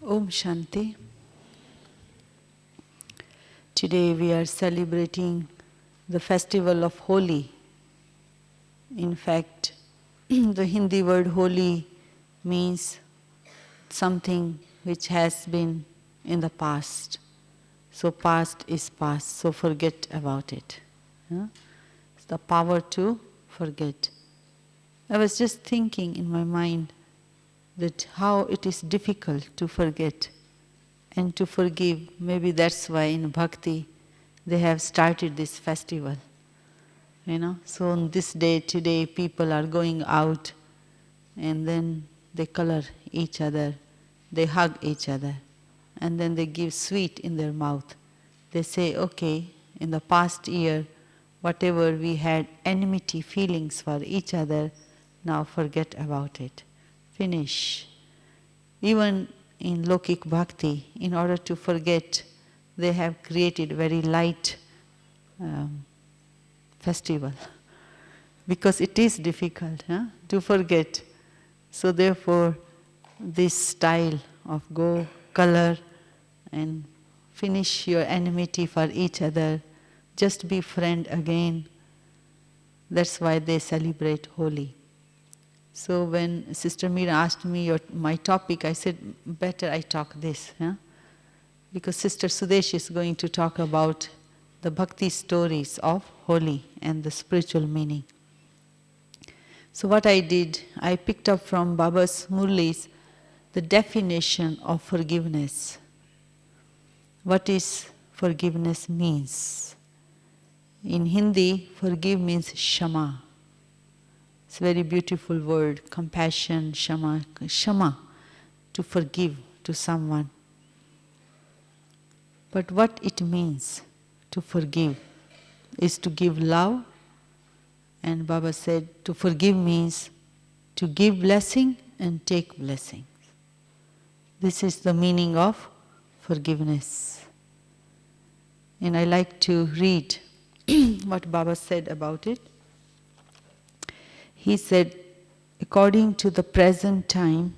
Om Shanti. Today we are celebrating the festival of Holi. In fact, the Hindi word Holi means something which has been in the past. So past is past, so forget about it. It's the power to forget. I was just thinking in my mind that how it is difficult to forget and to forgive. Maybe that's why in Bhakti they have started this festival. So on this day, today, people are going out and then they color each other, they hug each other, and then they give sweet in their mouth. They say, okay, in the past year, whatever we had enmity feelings for each other, now forget about it. Finish. Even in Lokik Bhakti, in order to forget, they have created very light festival. Because it is difficult to forget. So therefore, this style of go, color, and finish your enmity for each other, just be friend again. That's why they celebrate Holi. So when Sister Meera asked me my topic, I said, better I talk this. Because Sister Sudesh is going to talk about the bhakti stories of Holi and the spiritual meaning. So what I did, I picked up from Baba's Murlis the definition of forgiveness. What is forgiveness means? In Hindi, forgive means shama. It's a very beautiful word, compassion, shama. Shama, to forgive to someone. But what it means to forgive is to give love. And Baba said to forgive means to give blessing and take blessings. This is the meaning of forgiveness. And I like to read what Baba said about it. He said, according to the present time,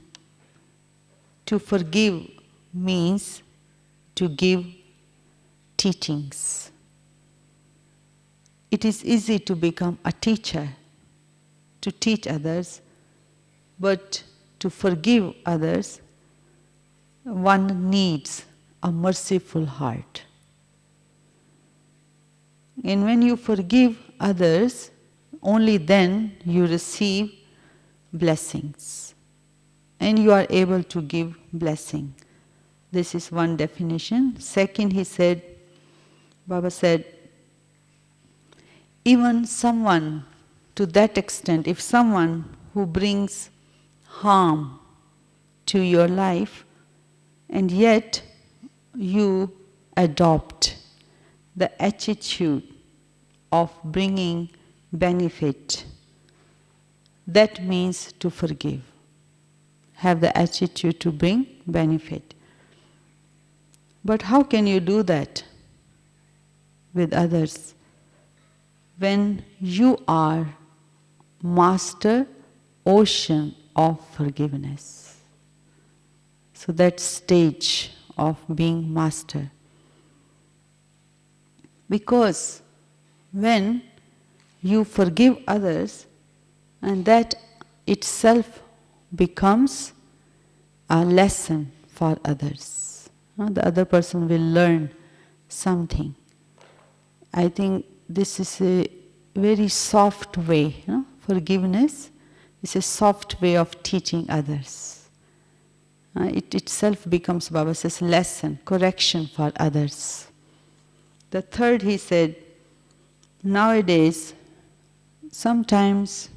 to forgive means to give teachings. It is easy to become a teacher, to teach others, but to forgive others, one needs a merciful heart. And when you forgive others, only then you receive blessings. And you are able to give blessing. This is one definition. Second, Baba said, even someone to that extent, if someone who brings harm to your life, and yet you adopt the attitude of bringing benefit, that means to forgive. Have the attitude to bring benefit. But how can you do that with others? When you are master ocean of forgiveness. So that stage of being master. Because when you forgive others, and that itself becomes a lesson for others. The other person will learn something. I think this is a very soft way. Forgiveness is a soft way of teaching others. It itself becomes, Baba says, lesson, correction for others. The third, he said, nowadays, sometimes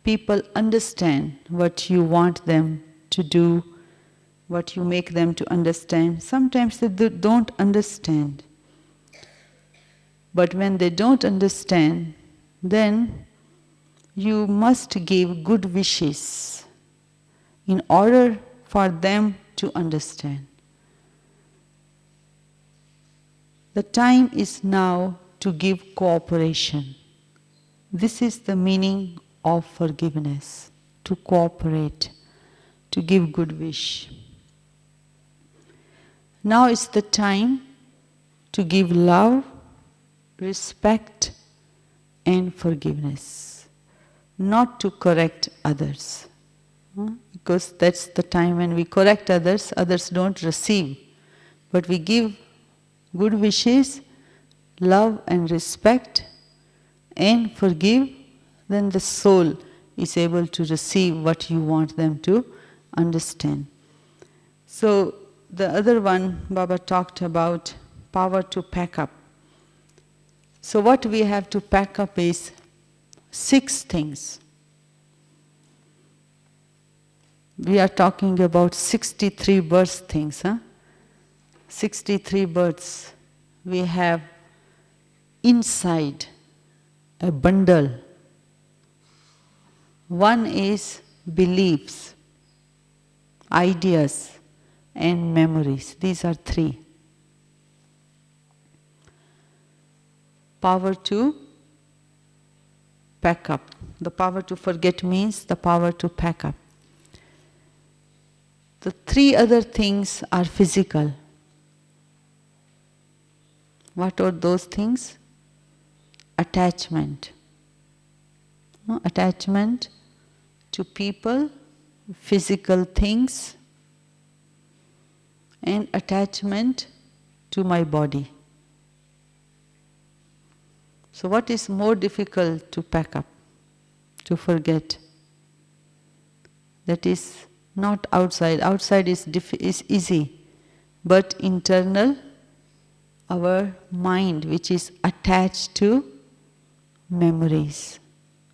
people understand what you want them to do, what you make them to understand. Sometimes they don't understand. But when they don't understand, then you must give good wishes in order for them to understand. The time is now to give cooperation. This is the meaning of forgiveness, to cooperate, to give good wish. Now is the time to give love, respect and forgiveness, not to correct others. Because that's the time when we correct others, others don't receive. But we give good wishes, love and respect and forgive, then the soul is able to receive what you want them to understand. So the other one, Baba talked about power to pack up. So what we have to pack up is 6 things. We are talking about 63 birth things. 63 births. We have inside a bundle. One is beliefs, ideas and memories. These are 3. Power to pack up. The power to forget means the power to pack up. The 3 other things are physical. What are those things? Attachment. Attachment to people, physical things, and attachment to my body. So what is more difficult to pack up, to forget? That is not outside. Outside is easy, but internal, our mind which is attached to memories,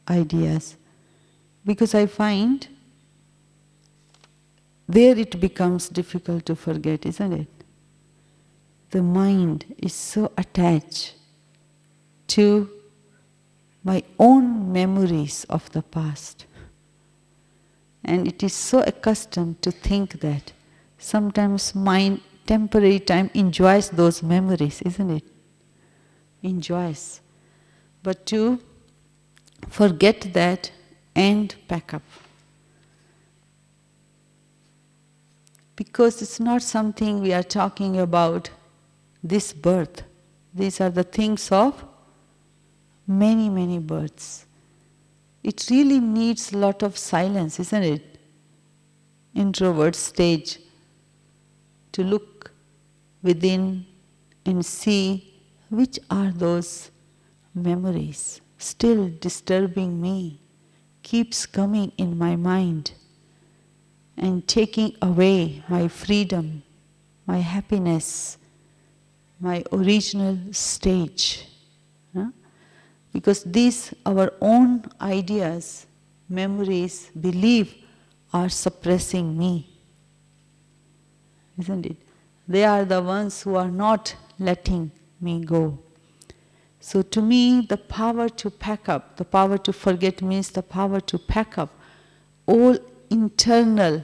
ideas. Because I find there it becomes difficult to forget, isn't it? The mind is so attached to my own memories of the past. And it is so accustomed to think that sometimes mind, temporary time, enjoys those memories, isn't it? Enjoys. But to forget that and pack up. Because it's not something we are talking about this birth. These are the things of many, many births. It really needs a lot of silence, isn't it? Introvert stage. To look within and see which are those memories still disturbing me, keeps coming in my mind and taking away my freedom, my happiness, my original stage. Because these, our own ideas, memories, belief are suppressing me. Isn't it? They are the ones who are not letting me go. So to me, the power to pack up, the power to forget means the power to pack up all internal,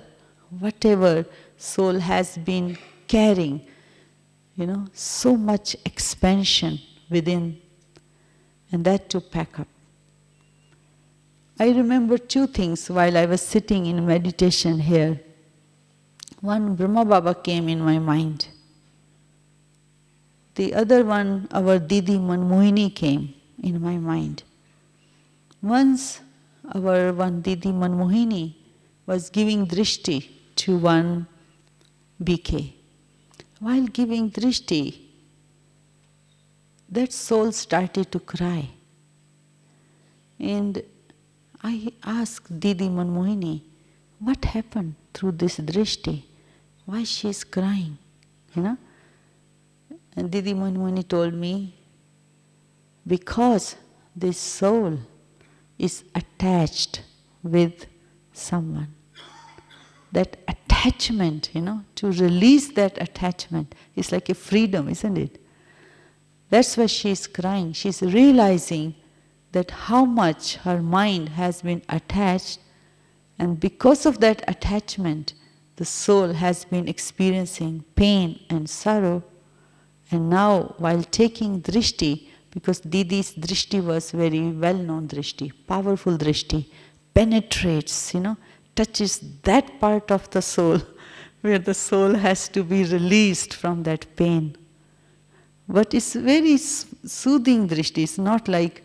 whatever soul has been carrying, so much expansion within, and that to pack up. I remember 2 things while I was sitting in meditation here. One, Brahma Baba came in my mind. The other one, our Didi Manmohini came in my mind. Once, our one Didi Manmohini was giving drishti to one BK. While giving drishti, that soul started to cry. And I asked Didi Manmohini, what happened through this drishti? Why she is crying? And Didi Manmohini told me, because this soul is attached with someone. That attachment, to release that attachment is like a freedom, isn't it? That's why she is crying. She is realizing that how much her mind has been attached, and because of that attachment, the soul has been experiencing pain and sorrow. And now, while taking drishti, because Didi's drishti was very well-known drishti, powerful drishti, penetrates, touches that part of the soul where the soul has to be released from that pain. But it's very soothing drishti. It's not like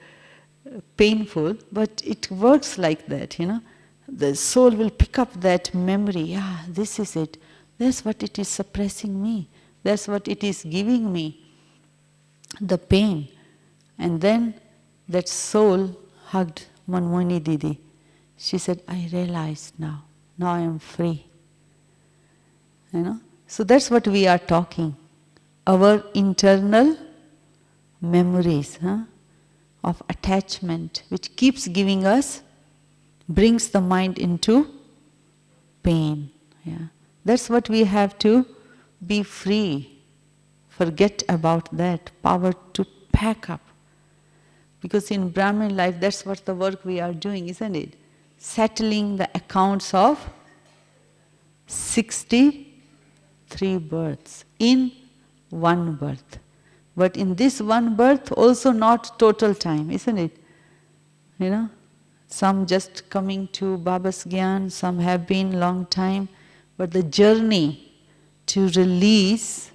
painful, but it works like that, you know. The soul will pick up that memory. Yeah, this is it. That's what it is suppressing me. That's what it is giving me, the pain. And then that soul hugged Manmohini Didi. She said, I realized now. Now I am free. You know? So that's what we are talking. Our internal memories of attachment, which keeps giving us, brings the mind into pain. Yeah. That's what we have to be free. Forget about that. Power to pack up. Because in Brahmin life, that's what the work we are doing, isn't it? Settling the accounts of 63 births in one birth. But in this one birth, also not total time, isn't it? You know, some just coming to Baba's Gyan, some have been long time, but the journey to release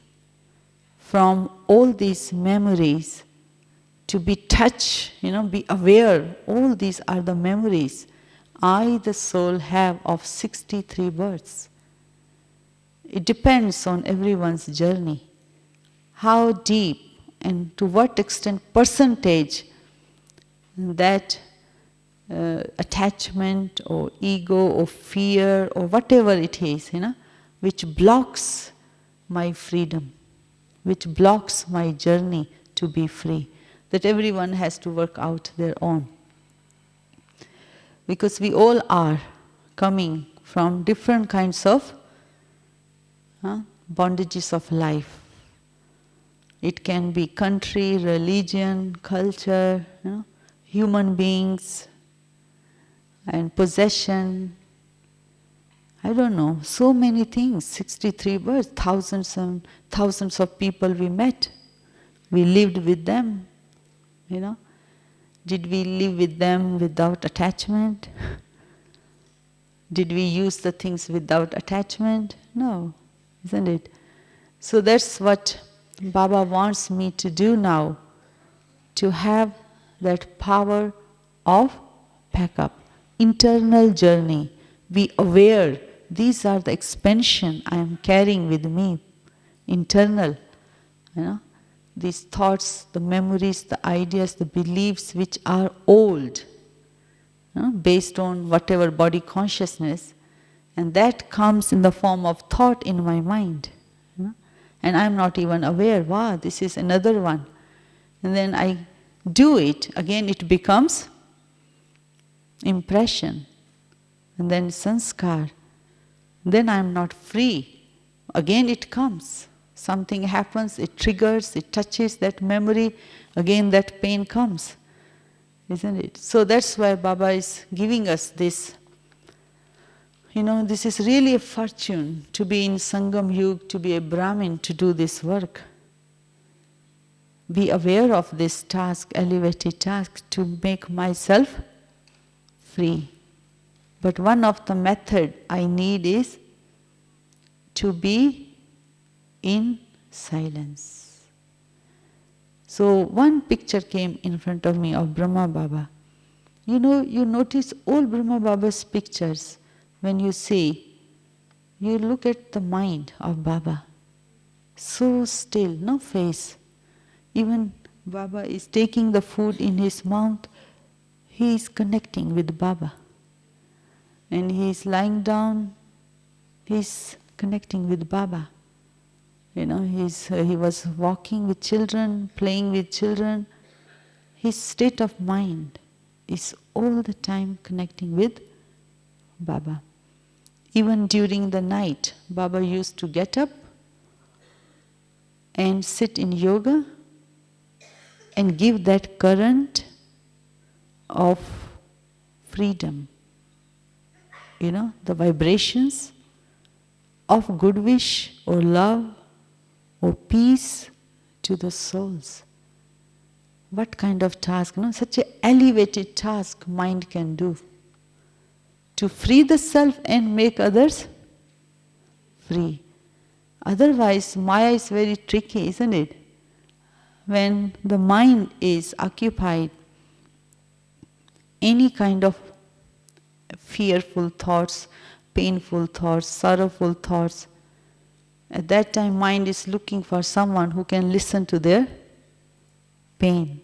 from all these memories, to be touched, you know, be aware, all these are the memories I, the soul, have of 63 births. It depends on everyone's journey. How deep and to what extent, percentage, that attachment or ego or fear or whatever it is, you know, which blocks my freedom, which blocks my journey to be free. That everyone has to work out their own. Because we all are coming from different kinds of bondages of life. It can be country, religion, culture, you know, human beings, and possession. I don't know, so many things, 63 births, thousands and thousands of people we met. We lived with them, you know. Did we live with them without attachment? Did we use the things without attachment? No, isn't it? So that's what Baba wants me to do now, to have that power of pack up, internal journey, be aware, these are the expansion I am carrying with me, internal, you know, these thoughts, the memories, the ideas, the beliefs which are old, you know, based on whatever body consciousness, and that comes in the form of thought in my mind. And I'm not even aware, wow, this is another one. And then I do it, again it becomes impression. And then sanskar. Then I'm not free. Again it comes. Something happens, it triggers, it touches that memory, again that pain comes. Isn't it? So that's why Baba is giving us this. You know, this is really a fortune to be in Sangam Yug, to be a Brahmin, to do this work. Be aware of this task, elevated task, to make myself free. But one of the method I need is to be in silence. So one picture came in front of me of Brahma Baba. You know, you notice all Brahma Baba's pictures. When you see, you look at the mind of Baba. So still, no face. Even Baba is taking the food in his mouth, he is connecting with Baba. And he is lying down, he is connecting with Baba. You know, he was walking with children, playing with children. His state of mind is all the time connecting with Baba. Even during the night, Baba used to get up and sit in yoga and give that current of freedom. You know, the vibrations of good wish or love or peace to the souls. What kind of task, no? Such an elevated task mind can do. To free the self and make others free. Otherwise, Maya is very tricky, isn't it? When the mind is occupied, any kind of fearful thoughts, painful thoughts, sorrowful thoughts, at that time mind is looking for someone who can listen to their pain.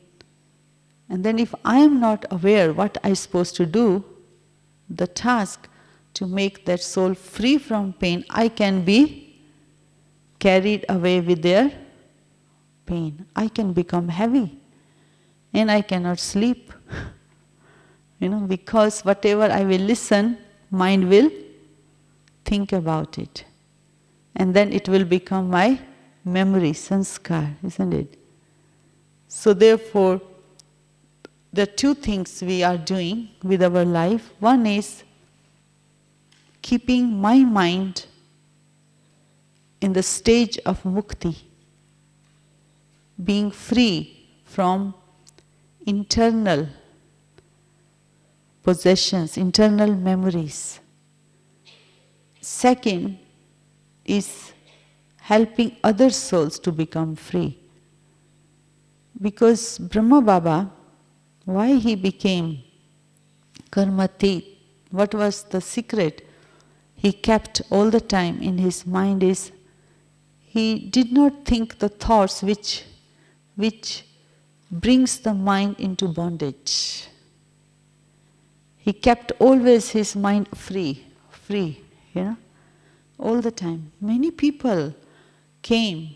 And then if I am not aware what I am supposed to do, the task to make that soul free from pain, I can be carried away with their pain. I can become heavy and I cannot sleep. Because whatever I will listen, mind will think about it. And then it will become my memory, sanskar, isn't it? So therefore, there are two things we are doing with our life. One is keeping my mind in the stage of mukti, being free from internal possessions, internal memories. Second is helping other souls to become free. Because Brahma Baba, why he became karmatit, what was the secret he kept all the time in his mind is, he did not think the thoughts which brings the mind into bondage. He kept always his mind free, all the time. Many people came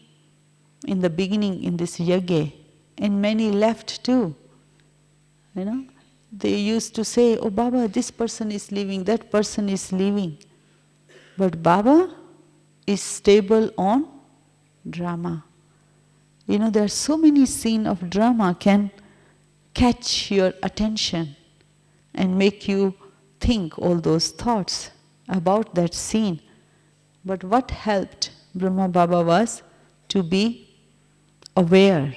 in the beginning in this yajna, and many left too. They used to say, oh Baba, this person is leaving, that person is leaving. But Baba is stable on drama. There are so many scenes of drama can catch your attention and make you think all those thoughts about that scene. But what helped Brahma Baba was to be aware,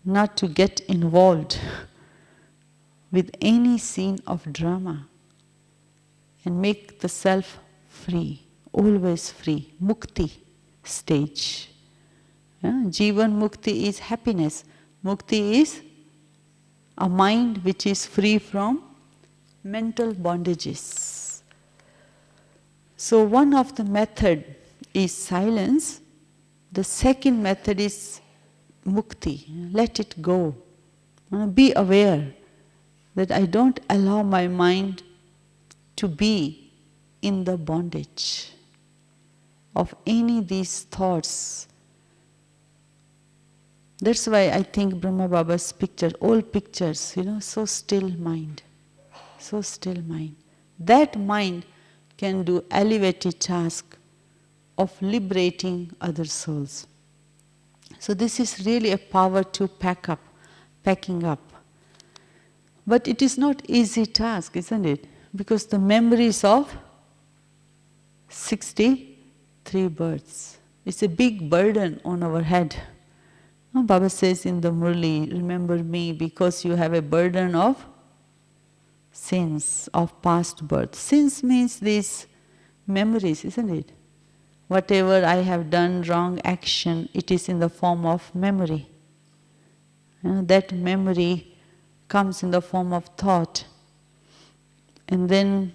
not to get involved with any scene of drama, and make the self free, always free, mukti stage. Jivan mukti is happiness. Mukti is a mind which is free from mental bondages. So one of the method is silence. The second method is mukti, let it go. Be aware that I don't allow my mind to be in the bondage of any of these thoughts. That's why I think Brahma Baba's picture, all pictures, so still mind. So still mind. That mind can do elevated task of liberating other souls. So this is really a power to packing up. But it is not easy task, isn't it? Because the memories of 63 births. It's a big burden on our head. Baba says in the Murli, remember me because you have a burden of sins, of past birth. Sins means these memories, isn't it? Whatever I have done wrong action, it is in the form of memory. That memory comes in the form of thought. And then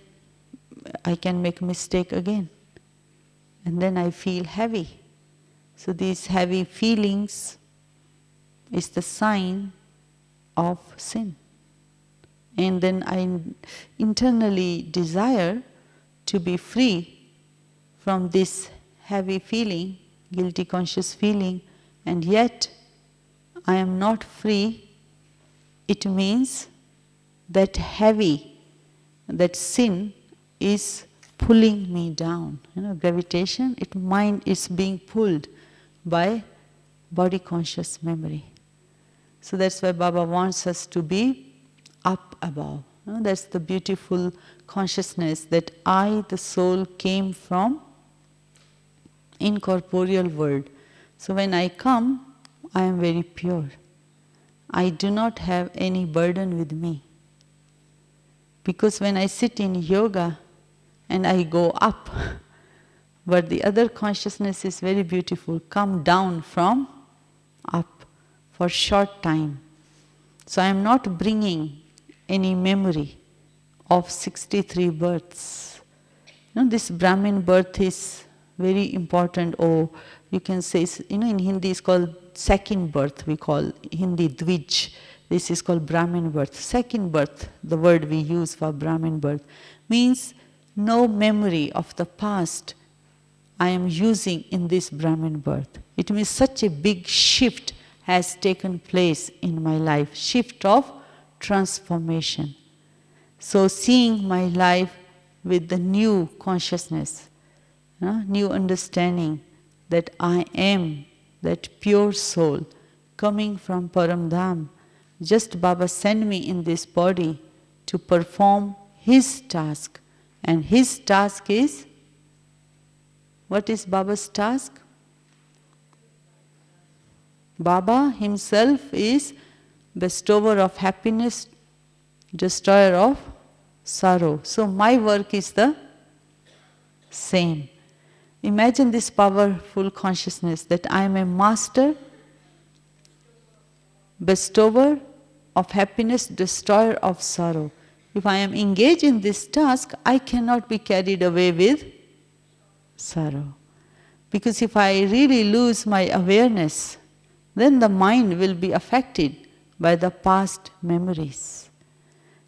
I can make a mistake again. And then I feel heavy. So these heavy feelings is the sign of sin. And then I internally desire to be free from this heavy feeling, guilty conscious feeling, and yet I am not free. It means that heavy, that sin is pulling me down. Gravitation, mind is being pulled by body conscious memory. So that's why Baba wants us to be up above. That's the beautiful consciousness that I, the soul, came from incorporeal world. So when I come, I am very pure. I do not have any burden with me. Because when I sit in yoga and I go up, But the other consciousness is very beautiful. Come down from up for short time. So I am not bringing any memory of 63 births. This Brahmin birth is very important, or you can say, in Hindi it's called second birth, we call Hindi Dvij. This is called Brahmin birth. Second birth, the word we use for Brahmin birth, means no memory of the past I am using in this Brahmin birth. It means such a big shift has taken place in my life, shift of transformation. So seeing my life with the new consciousness, new understanding that I am that pure soul coming from Param Dham. Just Baba sent me in this body to perform his task. And his task is, what is Baba's task? Baba himself is bestower of happiness, destroyer of sorrow. So my work is the same. Imagine this powerful consciousness that I am a master, bestower of happiness, destroyer of sorrow. If I am engaged in this task, I cannot be carried away with sorrow. Because if I really lose my awareness, then the mind will be affected by the past memories.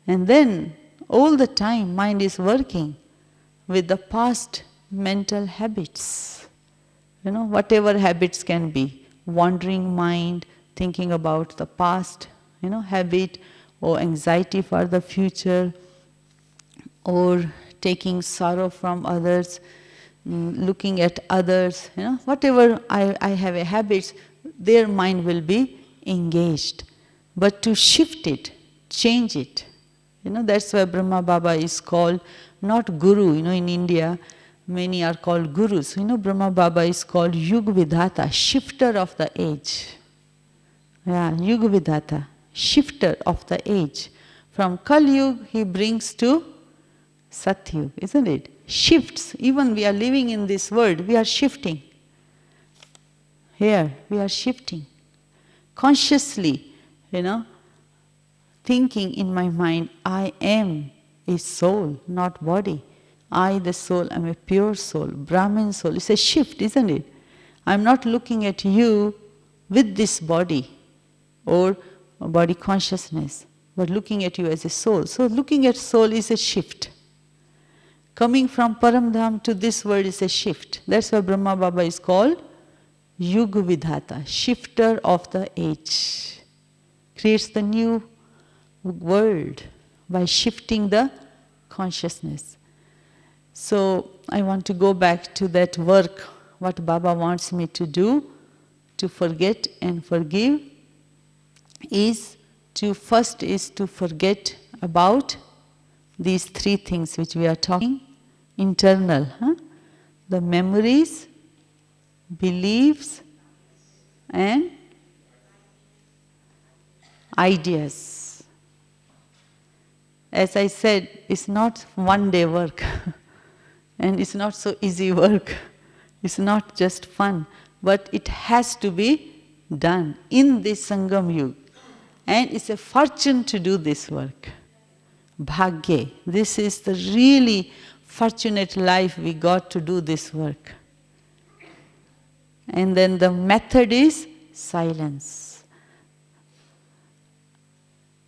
And then all the time mind is working with the past mental habits. Whatever habits can be, wandering mind, thinking about the past, habit, or anxiety for the future, or taking sorrow from others, looking at others, whatever I have a habit, their mind will be engaged. But to shift it, change it, that's why Brahma Baba is called not Guru. In India, many are called Gurus. Brahma Baba is called Yug Vidhata, shifter of the age. Yeah, Yug Vidhata, shifter of the age. From Kali Yuga, he brings to Satyug, isn't it? Shifts. Even we are living in this world, we are shifting. Here, we are shifting. Consciously, thinking in my mind, I am a soul, not body. I, the soul, am a pure soul, Brahmin soul. It's a shift, isn't it? I'm not looking at you with this body or body consciousness, but looking at you as a soul. So looking at soul is a shift. Coming from Param Dham to this world is a shift. That's why Brahma Baba is called Yuga Vidhata, shifter of the age. Creates the new world by shifting the consciousness. So I want to go back to that work, what Baba wants me to do, to forget and forgive, first is to forget about these three things which we are talking, internal, the memories, beliefs and ideas. As I said, it's not one day work and it's not so easy work. It's not just fun, but it has to be done in this Sangam Yuga. And it's a fortune to do this work. Bhagya. This is the really fortunate life we got to do this work. And then the method is silence.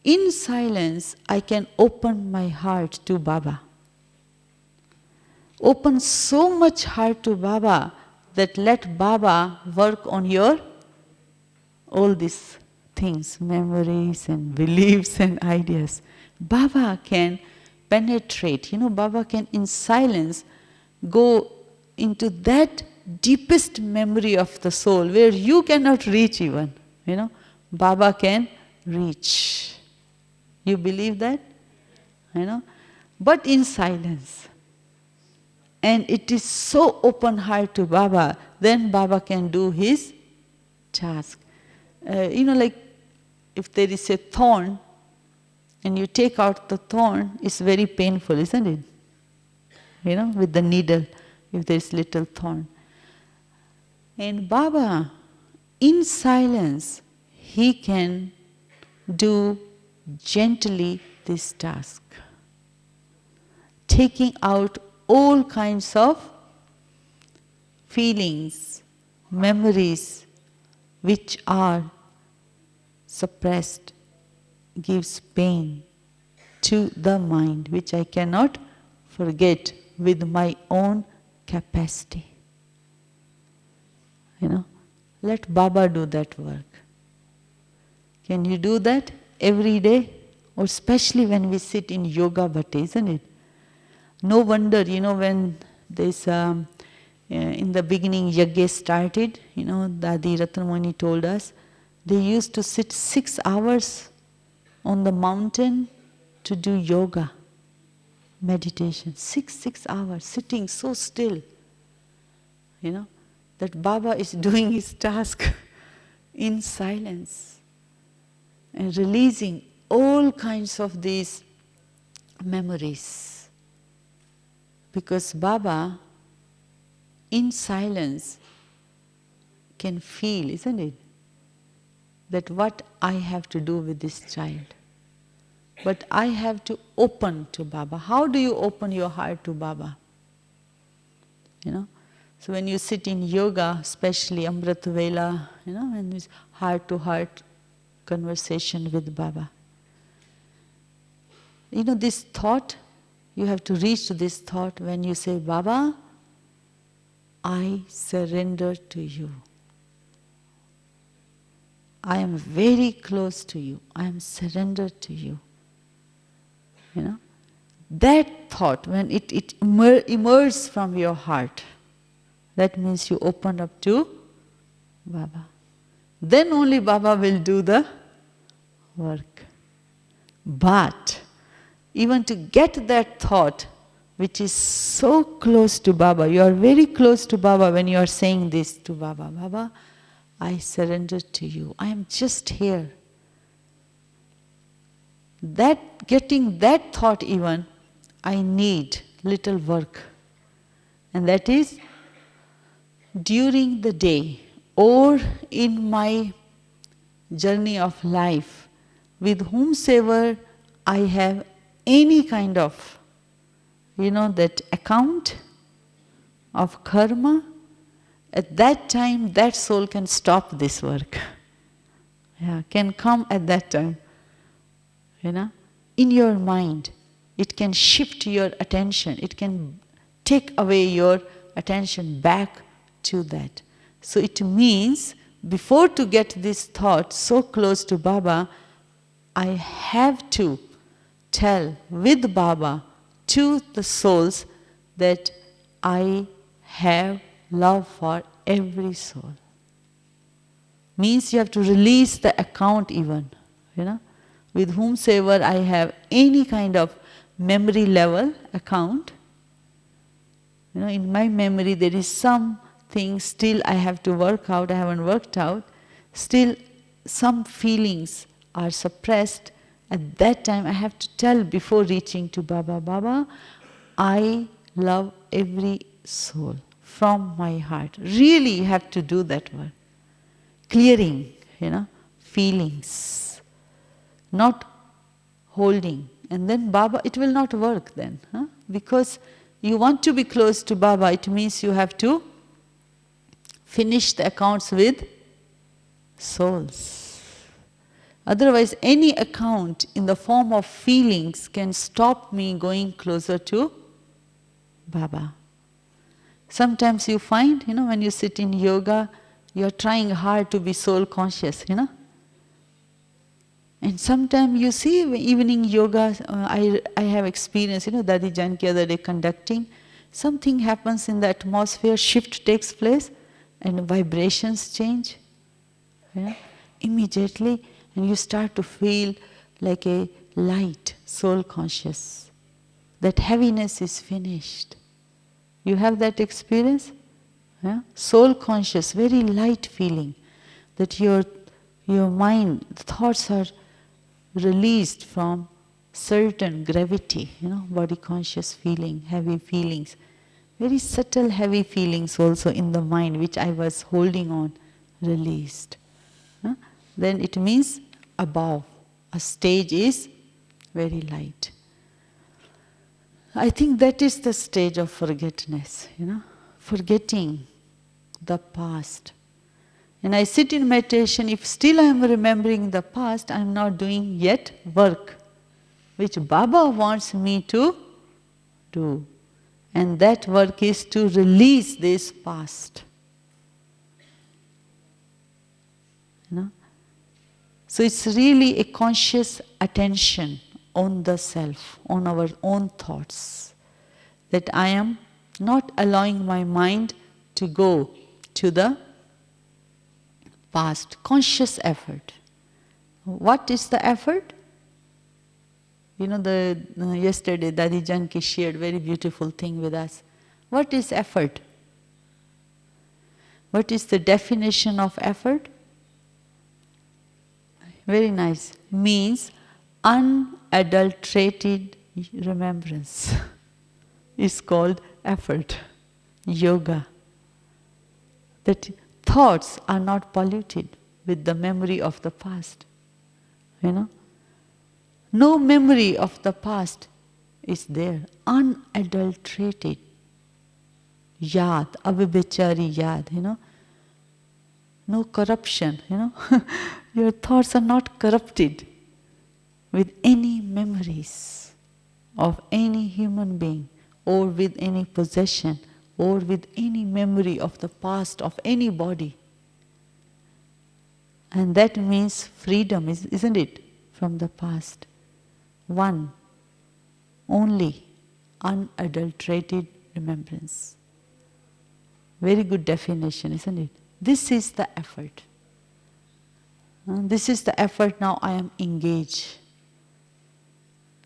In silence, I can open my heart to Baba. Open so much heart to Baba that let Baba work on your all these things, memories and beliefs and ideas. Baba can penetrate, Baba can in silence go into that deepest memory of the soul where you cannot reach even, Baba can reach. You believe that? But in silence. And it is so open heart to Baba, then Baba can do his task. Like if there is a thorn and you take out the thorn, it's very painful, isn't it? With the needle. if there is little thorn. And Baba, in silence, he can do gently this task, taking out all kinds of feelings, memories which are suppressed, gives pain to the mind, which I cannot forget with my own capacity. Let Baba do that work. Can you do that every day? Or especially when we sit in yoga bhatta, isn't it? No wonder, when this, in the beginning yajna started, Dadi Ratnamani told us, they used to sit 6 hours on the mountain to do yoga, meditation. 6 hours, sitting so still. That Baba is doing his task in silence and releasing all kinds of these memories. Because Baba, in silence, can feel, isn't it, that what I have to do with this child. But I have to open to Baba. How do you open your heart to Baba? So when you sit in yoga, especially Amrit Vela, and this heart-to-heart conversation with Baba. This thought, you have to reach to this thought when you say, Baba, I surrender to you. I am very close to you. I am surrendered to you. That thought, when it emerges from your heart, that means you open up to Baba. Then only Baba will do the work. But even to get that thought, which is so close to Baba, you are very close to Baba when you are saying this to Baba. Baba, I surrender to you. I am just here. Getting that thought even, I need little work. And that is, during the day or in my journey of life, with whomsoever I have any kind of, that account of karma, at that time that soul can stop this work. Can come at that time. In your mind, it can shift your attention. It can take away your attention back to that. So it means, before to get this thought so close to Baba, I have to tell with Baba to the souls that I have love for every soul. Means you have to release the account even, with whomsoever I have any kind of memory level account. In my memory there is something still I have to work out, I haven't worked out. Still some feelings are suppressed. At that time I have to tell before reaching to Baba, Baba, I love every soul from my heart. Really you have to do that work. Clearing, feelings. Not holding. And then Baba, it will not work then. Because you want to be close to Baba, it means you have to finish the accounts with souls. Otherwise, any account in the form of feelings can stop me going closer to Baba. Sometimes you find, when you sit in yoga, you are trying hard to be soul conscious, And sometimes you see evening yoga, I have experience, Dadi Janki other day conducting, something happens in the atmosphere, shift takes place and vibrations change. Immediately, and you start to feel like a light, soul conscious. That heaviness is finished. You have that experience? Soul conscious, very light feeling. That your mind, thoughts are released from certain gravity, body conscious feeling, heavy feelings. Very subtle, heavy feelings also in the mind which I was holding on, released. Then it means above. A stage is very light. I think that is the stage of forgetfulness, forgetting the past. And I sit in meditation, if still I am remembering the past, I am not doing yet work, which Baba wants me to do. And that work is to release this past. So it's really a conscious attention on the self, on our own thoughts, that I am not allowing my mind to go to the past. Conscious effort. What is the effort? Yesterday Dadi Janki shared a very beautiful thing with us. What is effort? What is the definition of effort? Very nice. Means unadulterated remembrance. It's called effort, yoga. That thoughts are not polluted with the memory of the past. No memory of the past is there. Unadulterated. Yad, avibechari yad, No corruption, Your thoughts are not corrupted with any memories of any human being or with any possession or with any memory of the past of anybody. And that means freedom, isn't it, from the past. One, only, unadulterated remembrance. Very good definition, isn't it? This is the effort. This is the effort now I am engaged.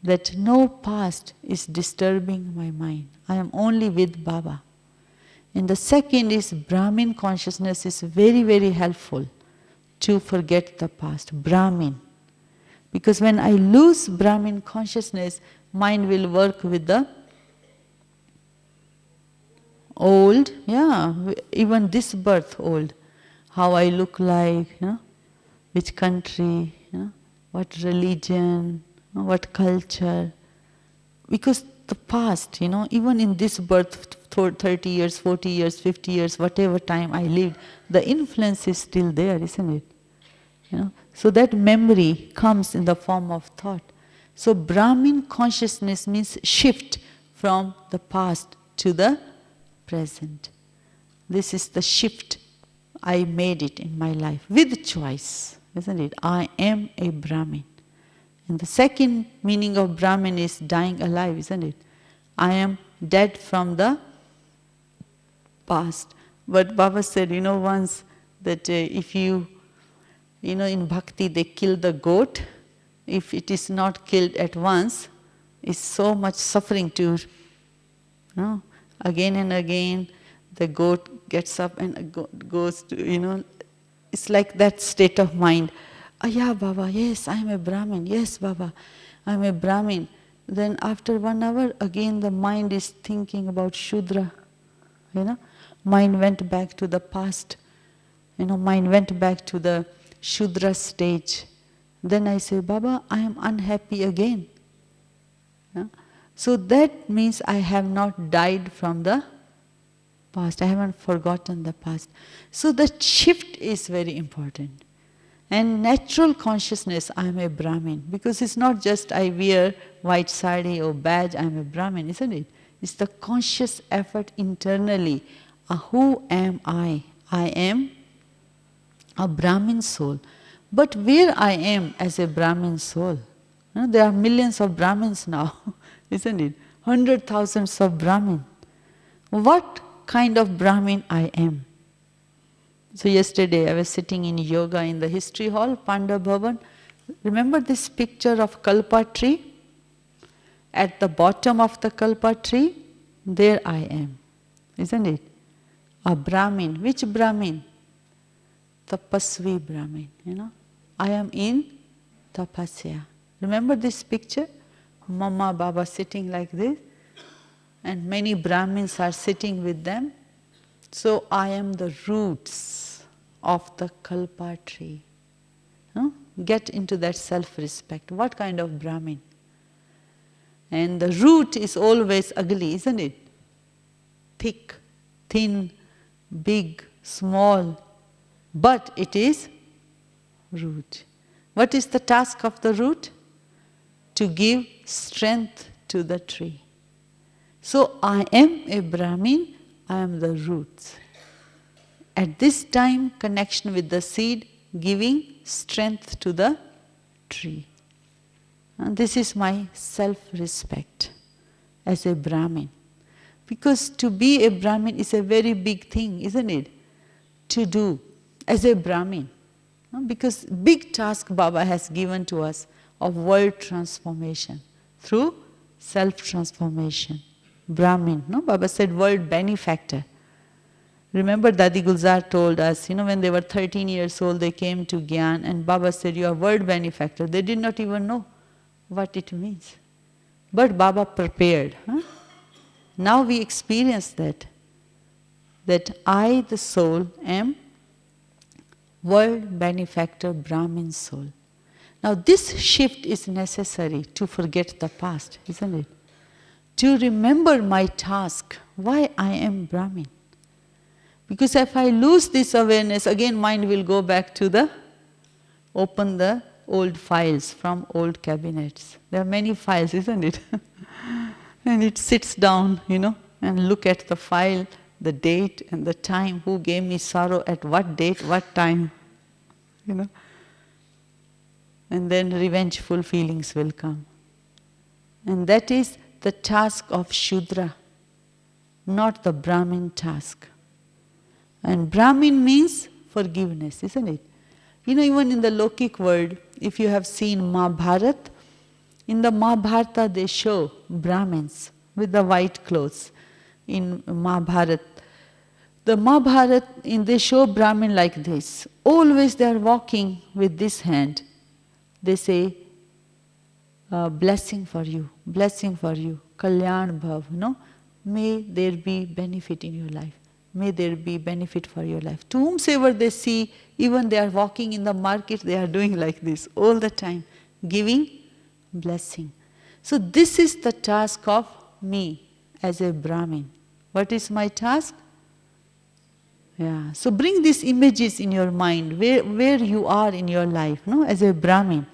That no past is disturbing my mind. I am only with Baba. And the second is Brahmin consciousness is very, very helpful to forget the past. Brahmin. Because when I lose Brahmin consciousness, mind will work with the old, even this birth old. How I look like, which country, what religion, what culture. Because the past, even in this birth, 30 years, 40 years, 50 years, whatever time I lived, the influence is still there, isn't it? So that memory comes in the form of thought. So Brahmin consciousness means shift from the past to the present. This is the shift. I made it in my life with choice, isn't it? I am a Brahmin. And the second meaning of Brahmin is dying alive, isn't it? I am dead from the past. But Baba said, once that if in bhakti they kill the goat, if it is not killed at once, it's so much suffering to, again and again, the goat gets up and goes to, it's like that state of mind. Yeah, Baba, yes, I am a Brahmin. Yes, Baba, I am a Brahmin. Then after 1 hour, again the mind is thinking about Shudra. Mind went back to the past. Mind went back to the Shudra stage. Then I say, Baba, I am unhappy again. So that means I have not died from the past. I haven't forgotten the past. So the shift is very important. And natural consciousness, I am a Brahmin. Because it's not just I wear white sari or badge, I am a Brahmin, isn't it? It's the conscious effort internally. Who am I? I am a Brahmin soul. But where I am as a Brahmin soul? There are millions of Brahmins now, isn't it? 100,000s of Brahmin. What kind of Brahmin I am? So yesterday I was sitting in yoga in the history hall, Panda Bhavan. Remember this picture of Kalpa tree? At the bottom of the Kalpa tree, there I am, isn't it? A Brahmin. Which Brahmin? Tapasvi Brahmin, I am in tapasya. Remember this picture? Mama, Baba sitting like this. and many Brahmins are sitting with them. So I am the roots of the kalpa tree. Huh? Get into that self-respect. What kind of Brahmin? And the root is always ugly, isn't it? Thick, thin, big, small, but it is root. What is the task of the root? To give strength to the tree. So I am a Brahmin, I am the roots. At this time, connection with the seed, giving strength to the tree. And this is my self-respect as a Brahmin. Because to be a Brahmin is a very big thing, isn't it? To do as a Brahmin. Because big task Baba has given to us of world transformation through self-transformation. Brahmin, no? Baba said world benefactor. Remember Dadi Gulzar told us, when they were 13 years old, they came to Gyan and Baba said, you are world benefactor. They did not even know what it means. But Baba prepared. Now we experience that I, the soul, am world benefactor Brahmin soul. Now this shift is necessary to forget the past, isn't it? To remember my task, why I am Brahmin. Because if I lose this awareness, again mind will go back to open the old files from old cabinets. There are many files, isn't it? And it sits down, and look at the file, the date and the time, who gave me sorrow at what date, what time, And then revengeful feelings will come. And that is the task of Shudra, not the Brahmin task. And Brahmin means forgiveness, isn't it? Even in the Lokik world, if you have seen Mahabharata, in the Mahabharata they show Brahmins with the white clothes in Mahabharata. The Mahabharata, they show Brahmin like this. Always they are walking with this hand. They say, blessing for you, Kalyan Bhav, May there be benefit in your life. May there be benefit for your life. To whomsoever they see, even they are walking in the market, they are doing like this all the time, giving blessing. So this is the task of me as a Brahmin. What is my task? Yeah. So bring these images in your mind, where you are in your life, as a Brahmin.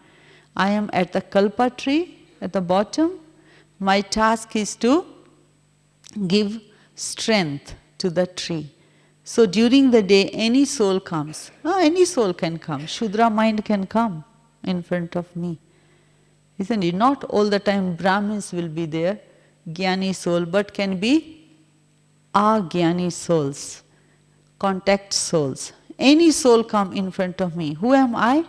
I am at the kalpa tree, at the bottom. My task is to give strength to the tree. So during the day, any soul comes. Any soul can come. Shudra mind can come in front of me. Isn't it? Not all the time Brahmins will be there, Jnani soul, but can be Ajnani souls, contact souls. Any soul come in front of me. Who am I?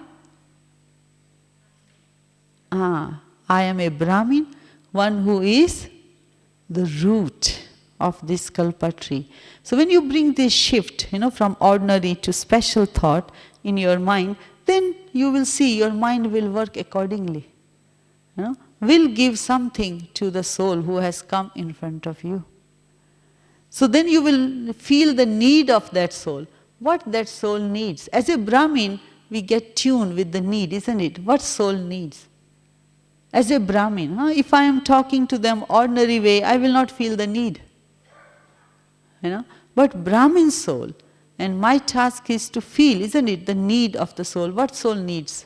I am a Brahmin, one who is the root of this kalpa tree. So when you bring this shift, from ordinary to special thought in your mind, then you will see your mind will work accordingly. Will give something to the soul who has come in front of you. So then you will feel the need of that soul, what that soul needs. As a Brahmin, we get tuned with the need, isn't it? What soul needs. As a Brahmin, if I am talking to them ordinary way, I will not feel the need. But Brahmin soul, and my task is to feel, isn't it, the need of the soul. What soul needs?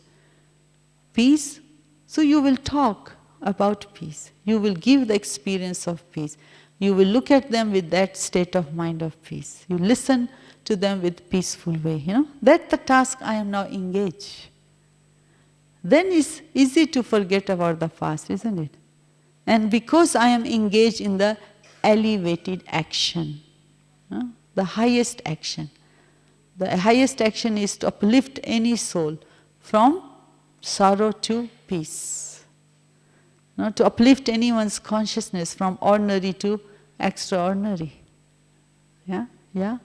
Peace. So you will talk about peace. You will give the experience of peace. You will look at them with that state of mind of peace. You listen to them with peaceful way. That's the task I am now engaged. Then it's easy to forget about the past, isn't it? And because I am engaged in the elevated action, the highest action. The highest action is to uplift any soul from sorrow to peace. To uplift anyone's consciousness from ordinary to extraordinary. Yeah? Yeah?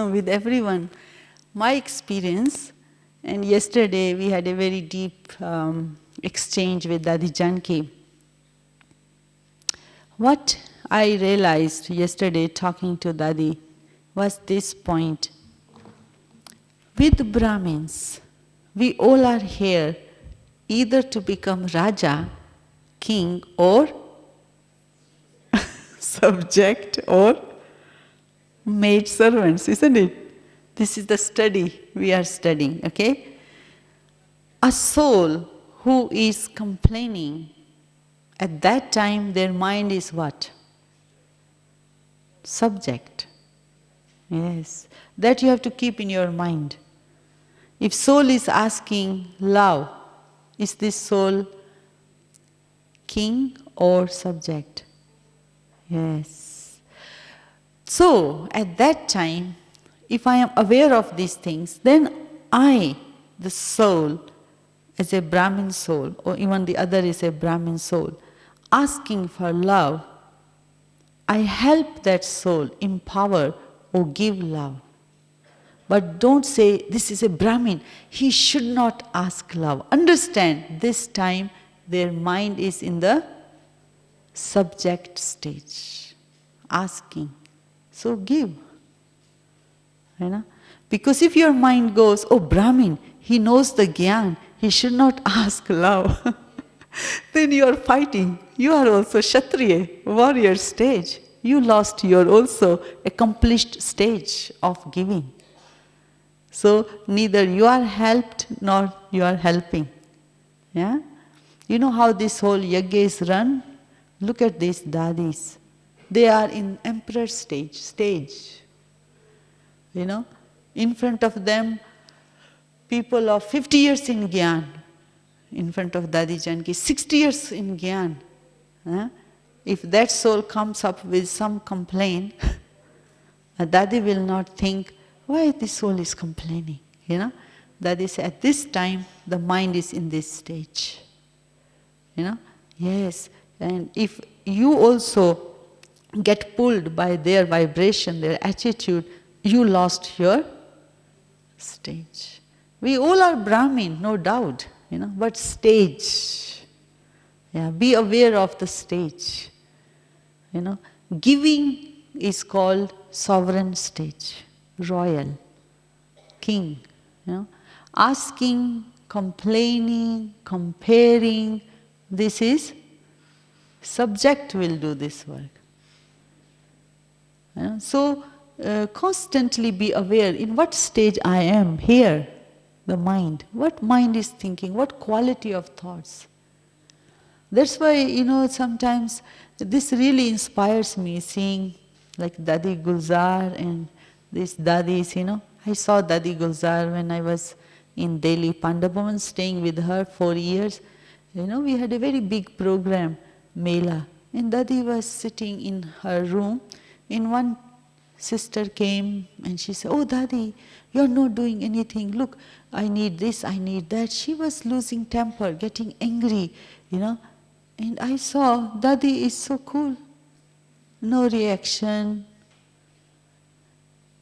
with everyone. My experience, and yesterday we had a very deep exchange with Dadi Janki. What I realized yesterday talking to Dadi was this point. With Brahmins, we all are here either to become Raja, king, or subject, or maid servants, isn't it? This is the study we are studying, okay? A soul who is complaining, at that time their mind is what? Subject. Yes, that you have to keep in your mind. If soul is asking love, is this soul king or subject? Yes. So, at that time, if I am aware of these things, then I, the soul, as a Brahmin soul, or even the other is a Brahmin soul, asking for love, I help that soul empower or give love. But don't say, this is a Brahmin, he should not ask love. Understand, this time their mind is in the subject stage, asking. So give. You know? Because if your mind goes, oh Brahmin, he knows the Gyan, he should not ask love, then you are fighting. You are also Kshatriya, warrior stage. You lost your also accomplished stage of giving. So neither you are helped nor you are helping. Yeah? You know how this whole yajna is run? Look at these dadis. They are in emperor stage. You know, in front of them, people of 50 years in Gyan. In front of Dadi Janki, 60 years in Gyan. If that soul comes up with some complaint, Dadi will not think, why this soul is complaining? You know, Dadi says, at this time, the mind is in this stage. You know, yes. And if you also get pulled by their vibration, their attitude, you lost your stage. We all are Brahmin, no doubt, you know, but stage. Yeah, be aware of the stage. You know, giving is called sovereign stage, royal, king. You know, asking, complaining, comparing, this is subject will do this work. You know, so constantly be aware in what stage I am here, the mind. What mind is thinking, what quality of thoughts. That's why, you know, sometimes this really inspires me, seeing like Dadi Gulzar and these Dadis, you know. I saw Dadi Gulzar when I was in Delhi, Pandabhavan, staying with her 4 years. You know, we had a very big program, Mela. And Dadi was sitting in her room. And one sister came and she said, oh Dadi, you're not doing anything. Look, I need this, I need that. She was losing temper, getting angry, you know. And I saw Dadi is so cool. No reaction.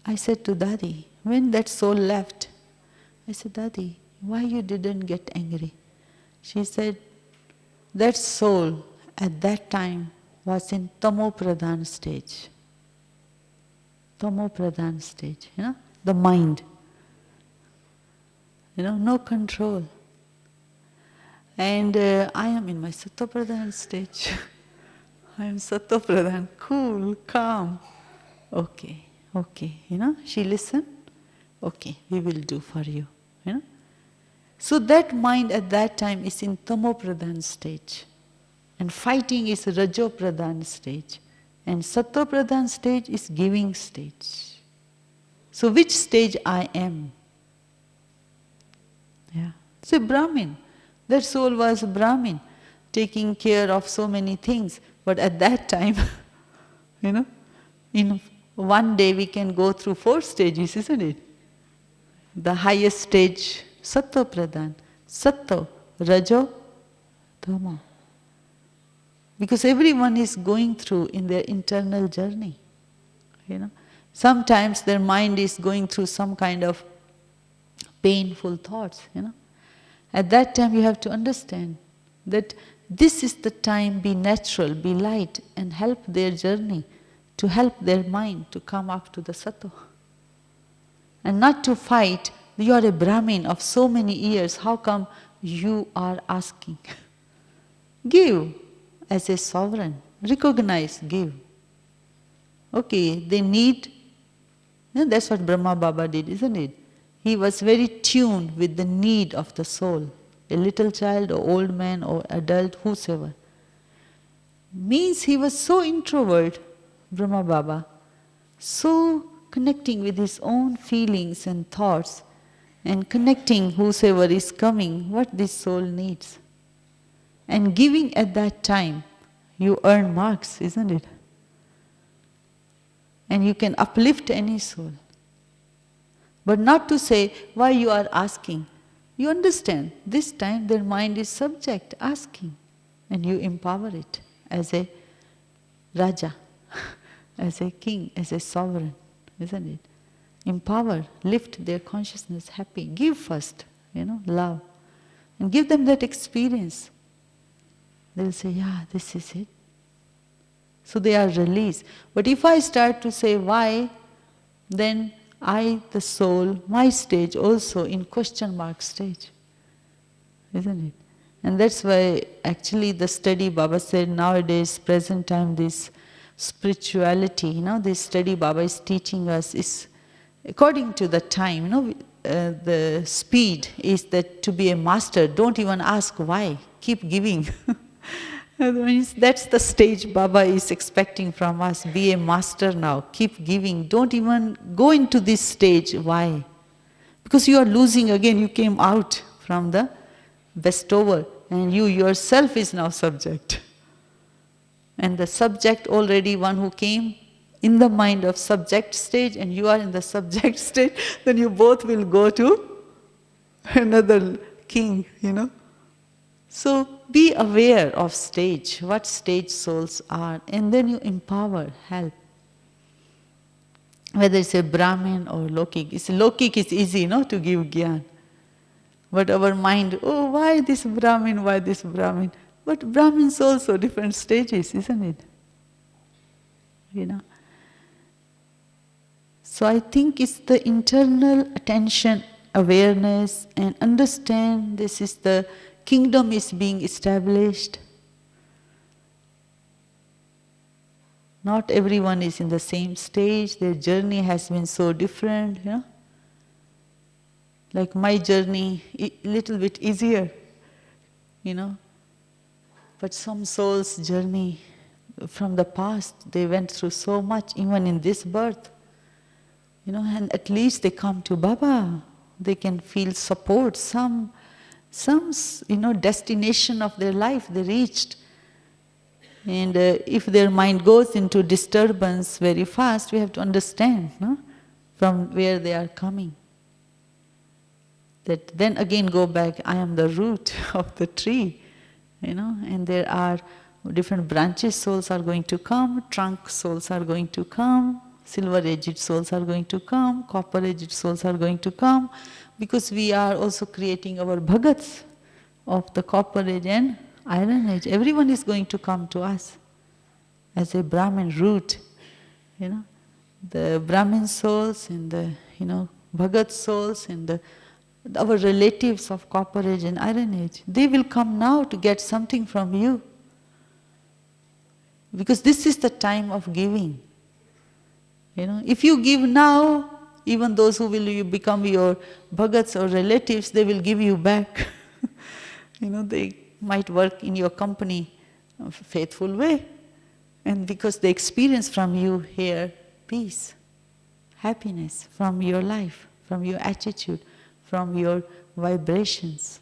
I said to Dadi, when that soul left, I said, Dadi, why you didn't get angry? She said, that soul at that time was in Tamo Pradhan stage. Tamo Pradhan stage, you know, the mind. You know, no control. And I am in my Sattva Pradhan stage. I am Sattva Pradhan, cool, calm. Okay, you know, she listened. Okay, we will do for you, you know. So that mind at that time is in Tamo Pradhan stage. And fighting is Rajo Pradhan stage. And Sattva Pradhan stage is giving stage. So which stage I am? Yeah. It's a Brahmin. That soul was a Brahmin, taking care of so many things. But at that time, you know, in one day we can go through 4 stages, isn't it? The highest stage, Sattva Pradhan. Sattva, Rajo, Tamo. Because everyone is going through in their internal journey, you know. Sometimes their mind is going through some kind of painful thoughts, At that time you have to understand that this is the time, be natural, be light, and help their journey, to help their mind to come up to the Sattva. And not to fight. You are a Brahmin of so many years, how come you are asking? Give as a sovereign, recognize, give. Okay, they need, that's what Brahma Baba did, isn't it? He was very tuned with the need of the soul, a little child or old man or adult, whosoever. Means he was so introvert, Brahma Baba, so connecting with his own feelings and thoughts, and connecting whosoever is coming, what this soul needs. And giving at that time, you earn marks, isn't it? And you can uplift any soul. But not to say why you are asking. You understand, this time their mind is subject, asking. And you empower it as a Raja, as a king, as a sovereign, isn't it? Empower, lift their consciousness, happy. Give first, love. And give them that experience. They'll say, yeah, this is it. So they are released. But if I start to say why, then I, the soul, my stage also in question mark stage. Isn't it? And that's why actually the study, Baba said, nowadays, present time, this spirituality, this study Baba is teaching us is according to the time, the speed is that to be a master, don't even ask why, keep giving. That means that's the stage Baba is expecting from us. Be a master now, keep giving. Don't even go into this stage. Why? Because you are losing again, you came out from the bestower and you yourself is now subject. And the subject already, one who came in the mind of subject stage and you are in the subject stage, then you both will go to another king, So be aware of stage, what stage souls are, and then you empower, help. Whether it's a Brahmin or Lokik. Lokik is easy, to give Gyan. But our mind, oh, why this Brahmin, why this Brahmin? But Brahmins also different stages, isn't it? So I think it's the internal attention, awareness, and understand this is the kingdom is being established. Not everyone is in the same stage, their journey has been so different, Like my journey, a little bit easier, But some souls' journey from the past, they went through so much, even in this birth. And at least they come to Baba. They can feel support, some destination of their life they reached. And if their mind goes into disturbance very fast, we have to understand from where they are coming. That then again go back, I am the root of the tree, and there are different branches, souls are going to come, trunk souls are going to come, silver-edged souls are going to come, copper-edged souls are going to come, because we are also creating our bhagats of the copper age and iron age. Everyone is going to come to us as a Brahmin root, The Brahmin souls and the, bhagat souls and our relatives of copper age and iron age, they will come now to get something from you. Because this is the time of giving. If you give now, even those who will become your bhagats or relatives, they will give you back. They might work in your company in a faithful way. And because they experience from you here peace, happiness from your life, from your attitude, from your vibrations.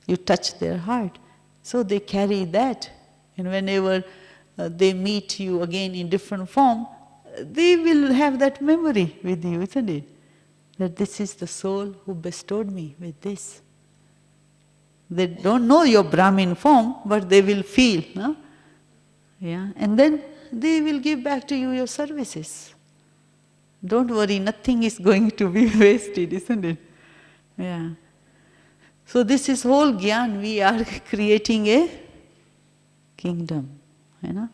You touch their heart. So they carry that. And whenever they meet you again in different form, they will have that memory with you, isn't it? That this is the soul who bestowed me with this. They don't know your Brahmin form, but they will feel, Yeah? And then they will give back to you your services. Don't worry, nothing is going to be wasted, isn't it? Yeah. So this is whole Gyan, we are creating a kingdom, you know.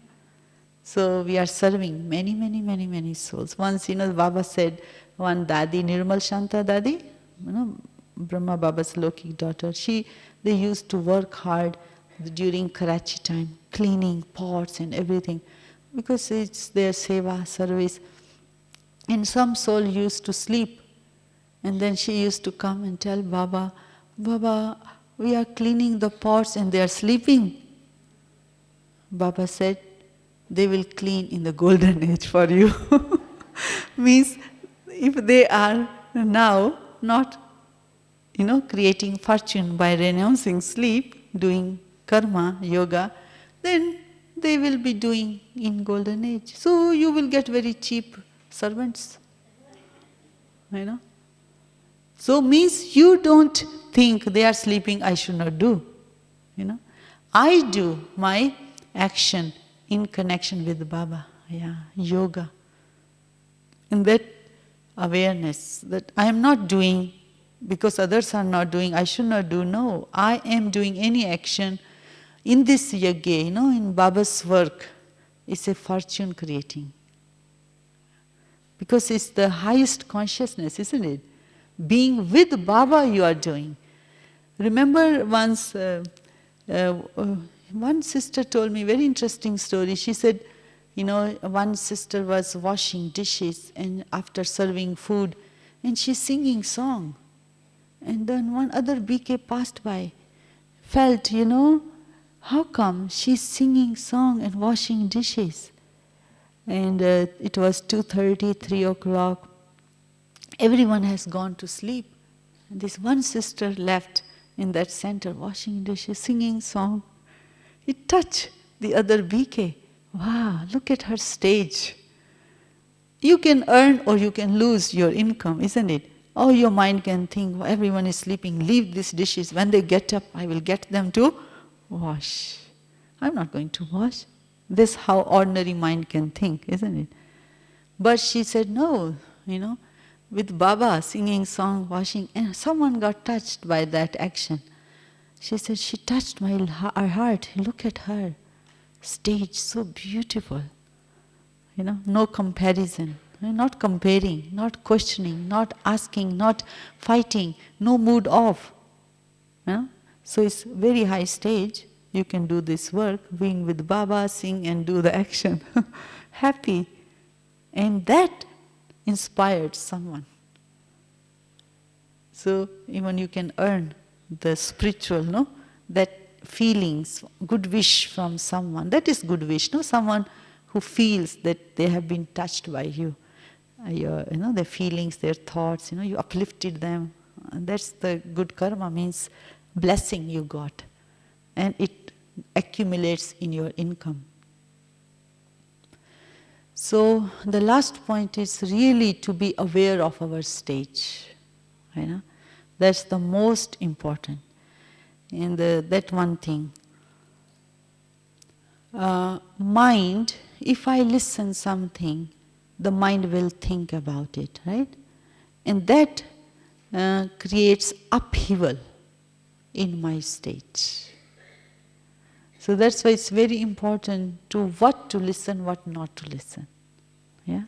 So we are serving many, many, many, many souls. Once, Baba said, one Dadi, Nirmal Shanta Dadi, Brahma Baba's Lokik daughter, they used to work hard during Karachi time, cleaning pots and everything, because it's their seva, service. And some soul used to sleep. And then she used to come and tell Baba, Baba, we are cleaning the pots and they are sleeping. Baba said, they will clean in the golden age for you. Means if they are now not, creating fortune by renouncing sleep, doing karma, yoga, then they will be doing in golden age. So you will get very cheap servants. So means you don't think they are sleeping, I should not do. I do my action in connection with Baba, yoga. And that awareness that I am not doing because others are not doing, I should not do. No, I am doing any action in this yagya, in Baba's work, it's a fortune creating. Because it's the highest consciousness, isn't it? Being with Baba you are doing. Remember once, one sister told me a very interesting story. She said, one sister was washing dishes and after serving food, and she's singing song. And then one other BK passed by, felt, how come she's singing song and washing dishes? And it was 2:30, 3 o'clock. Everyone has gone to sleep. And this one sister left in that center, washing dishes, singing song. It touched the other BK. Wow, look at her stage. You can earn or you can lose your income, isn't it? Or your mind can think, oh, everyone is sleeping, leave these dishes. When they get up, I will get them to wash. I'm not going to wash. This is how ordinary mind can think, isn't it? But she said, no, with Baba singing song, washing, and someone got touched by that action. She said, she touched our heart. Look at her. Stage, so beautiful. No comparison. Not comparing, not questioning, not asking, not fighting, no mood off. So it's very high stage. You can do this work, being with Baba, sing and do the action. Happy. And that inspired someone. So even you can earn the spiritual, that feelings, good wish from someone. That is good wish, someone who feels that they have been touched by you. Their feelings, their thoughts, you uplifted them. And that's the good karma, means blessing you got. And it accumulates in your income. So the last point is really to be aware of our stage. That's the most important. And that one thing. Mind, if I listen something, the mind will think about it, right? And that creates upheaval in my state. So that's why it's very important to what to listen, what not to listen. Yeah?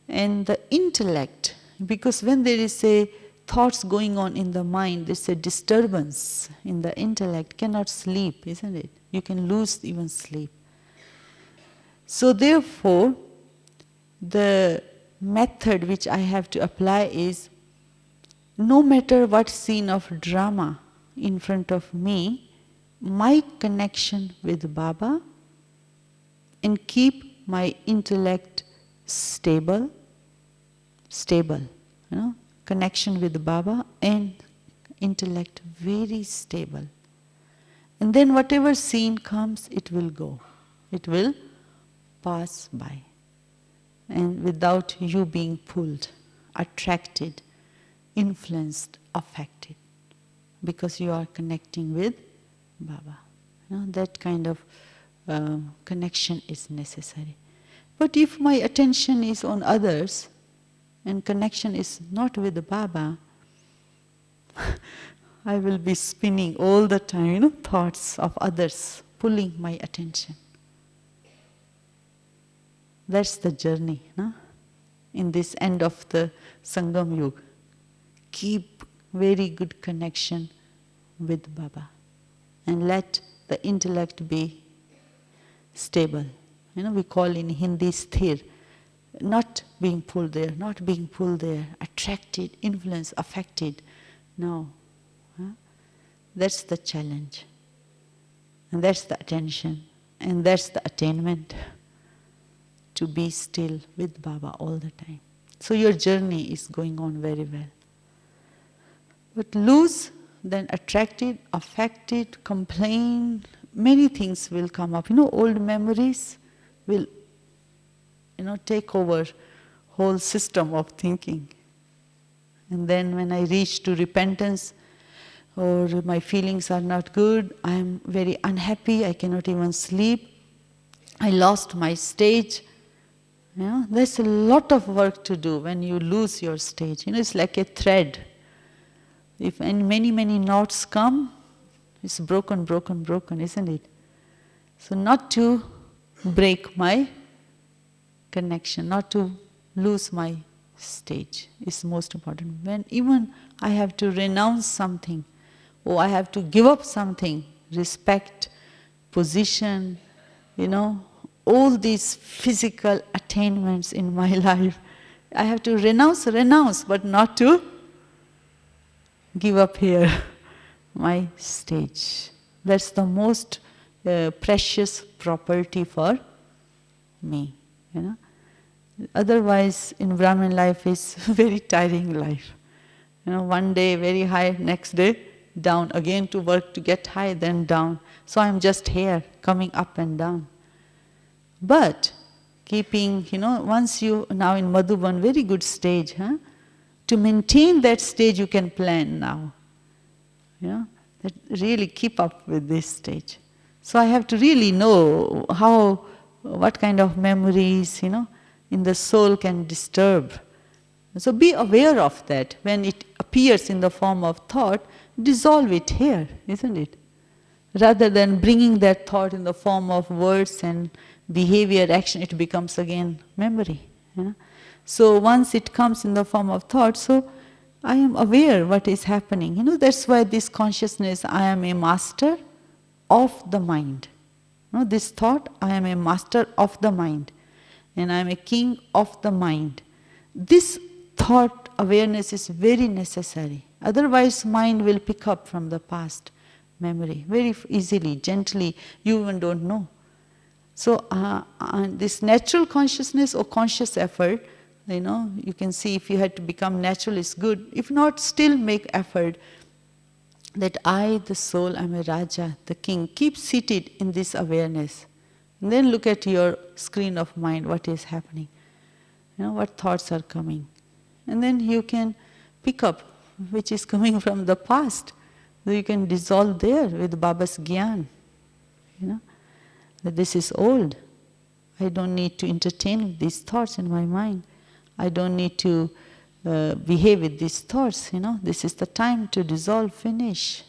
And the intellect, because when there is a thoughts going on in the mind, there's a disturbance in the intellect, cannot sleep, isn't it? You can lose even sleep. So therefore, the method which I have to apply is, no matter what scene of drama in front of me, my connection with Baba, and keep my intellect stable, connection with Baba and intellect very stable. And then whatever scene comes, it will go. It will pass by. And without you being pulled, attracted, influenced, affected. Because you are connecting with Baba. That kind of connection is necessary. But if my attention is on others, and connection is not with Baba, I will be spinning all the time, thoughts of others pulling my attention. That's the journey, no? In this end of the Sangam Yuga. Keep very good connection with Baba and let the intellect be stable. We call in Hindi sthir, not being pulled there, attracted, influenced, affected. No. That's the challenge. And that's the attention. And that's the attainment. To be still with Baba all the time. So your journey is going on very well. But loose, then attracted, affected, complain, many things will come up. Old memories will, take over whole system of thinking. And then when I reach to repentance, or my feelings are not good, I am very unhappy, I cannot even sleep, I lost my stage. There's a lot of work to do when you lose your stage. It's like a thread. If many knots come, it's broken, isn't it? So not to break my connection, not to lose my stage is most important. When even I have to renounce something, or I have to give up something, respect, position, all these physical attainments in my life, I have to renounce, but not to give up here my stage. That's the most precious property for me. Otherwise, in Brahmin life is very tiring life. One day very high, next day down, again to work to get high, then down. So I'm just here, coming up and down. But keeping, once you now in Madhuban, very good stage, to maintain that stage you can plan now. That really keep up with this stage. So I have to really know what kind of memories, in the soul can disturb. So be aware of that. When it appears in the form of thought, dissolve it here, isn't it? Rather than bringing that thought in the form of words and behavior, action, it becomes again memory. So once it comes in the form of thought, so I am aware what is happening. That's why this consciousness, I am a master of the mind. This thought, I am a master of the mind. And I am a king of the mind. This thought awareness is very necessary. Otherwise, mind will pick up from the past memory very easily, gently. You even don't know. So this natural consciousness or conscious effort, you can see if you had to become natural is good. If not, still make effort that I, the soul, am a Raja, the king. Keep seated in this awareness. And then look at your screen of mind, what is happening. What thoughts are coming. And then you can pick up which is coming from the past. So you can dissolve there with Baba's Gyan. That this is old. I don't need to entertain these thoughts in my mind. I don't need to behave with these thoughts. This is the time to dissolve, finish.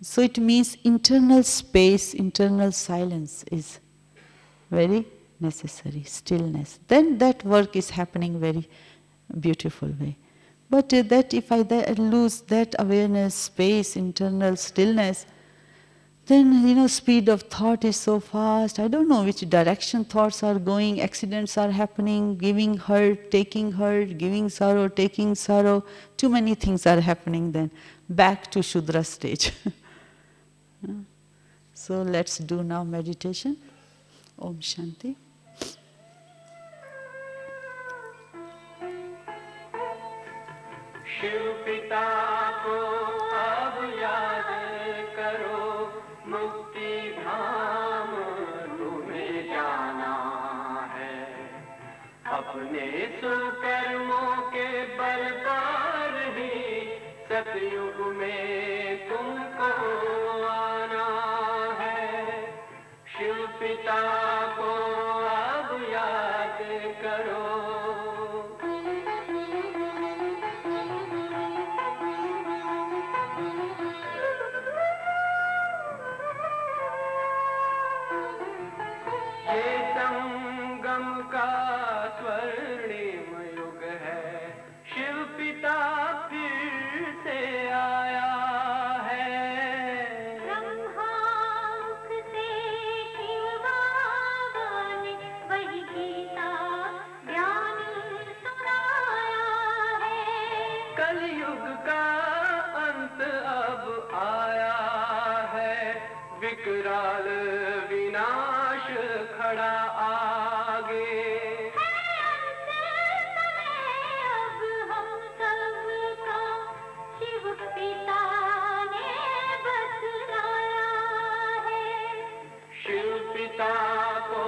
So it means internal space, internal silence is very necessary, stillness. Then that work is happening very beautiful way. But that if I lose that awareness, space, internal stillness, then speed of thought is so fast. I don't know which direction thoughts are going, accidents are happening, giving hurt, giving sorrow, taking sorrow. Too many things are happening then. Back to Shudra stage. So let's do now meditation. Om Shanti. Shiv पिता को अब याद करो, मुक्ति धाम तुम्हें जाना है। अपने सुकर्मों के बल पर ही सतयुग में तुमको आना है। शिव पिता को अब याद करो। विकराल विनाश खड़ा आगे। अब हम सबका शिव पिता ने बतलाया है। शिव पिता को